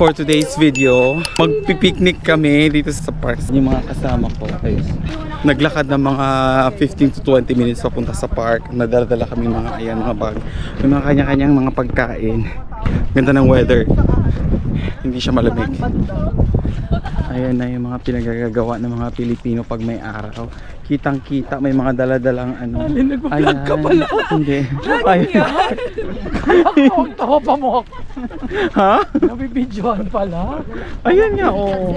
For today's video, magpipiknik kami dito sa park. Yung mga kasama ko, ayun. Naglakad ng mga 15 to 20 minutes papunta sa park. Nadala-dala kami mga ayan, mga bag. May mga kanya-kanyang mga pagkain. Ganda ng weather. Hindi siya malamig. Ayan na yung mga pinagagawa ng mga Pilipino pag may araw. Kitang-kita, may mga dala-dalang ano. Nagpa-vlog ka pala. Hindi. Tawa pa mo. Ha? Nabibidyohan pala. Ayan nga, oo.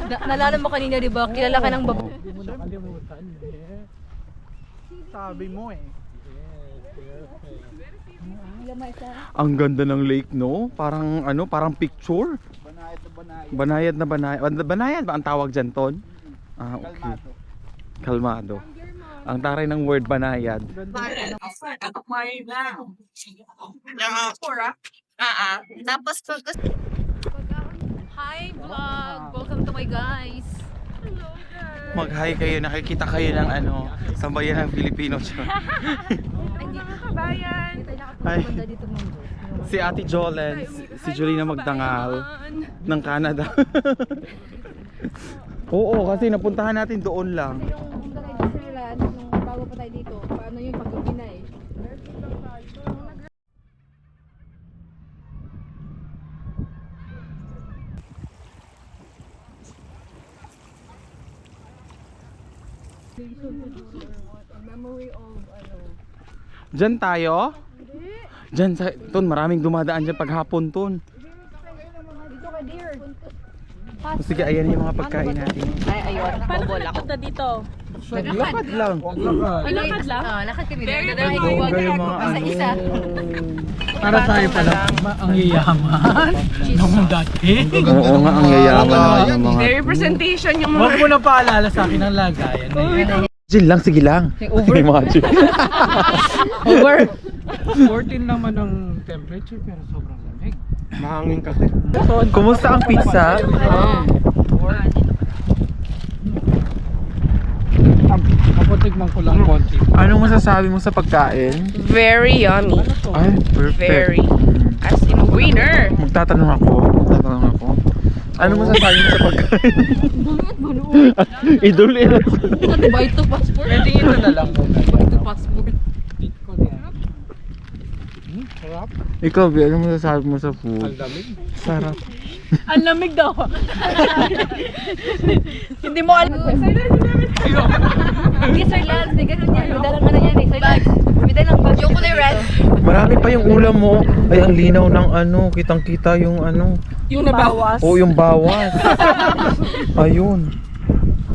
Nalala mo kanina, di ba? Kilala ka ng babae. Hindi mo nakalimutan. Sabi mo eh. Ang ganda ng lake, no? Parang ano, parang picture. Banayad na banayad. Banayad ba ang tawag dyan, Ton? Ah, okay. Kalmado. Ang taray ng word banayad. Tapos, hi vlog! Welcome to my guys! Mag-hi kayo, nakikita kayo ng ano, sambayan ng Pilipino. Kabayan! Ay, si Ate Jolens, si Jolina Magdangal ng Canada. Oo, kasi napuntahan natin doon lang. Yung driver nila, nung bago pa tayo dito, paano yung pag-gabi na eh? Memory of ano? Diyan tayo? Diyan sa, Ton, maraming dumadaan dyan paghapon, Ton. Dito ka dear! Sige, ayan yung mga pagkain natin. Ay, ayun. Paano ka punta dito? Naglakad lang. Ay, lakad lang? Lakad kami. Oo, yung mga ano. Isa. Para tayo pala ang yayaman. Nung dati. Oo nga, ang yayaman naman ng mga... Their representation yung Huwag mo na paalala sa akin ang lagayan. Jin lang, sige lang. Imagine. Over! 14 naman ang temperature pero sobrang lamig. Mahangin kasi. Kumusta ang pizza? Kaputikman ko lang konti. Anong masasabi mo sa pagkain? very yummy. Ay, perfect. Very. As in a winner. Magtatanong ako. Ano masasabi mo sa pagkain? Idol eh. Buy to passport. Pwede ito na lang muna. Buy to passport. Eat ko niya. Sarap. Ikaw, Bi, ano masasabi mo sa food? Ang lamig. Sarap. Ang lamig daw. Hindi mo alam. Hindi, Sir Lance. Ganun yan. Bidalang ano yan eh. Sir Lance. Bidalang bag. Yung kulay red. Marami pa yung ulam mo. Ay, ang linaw ng ano. Kitang-kita yung ano. Yung nabawas. Oo, yung bawas. Ayun.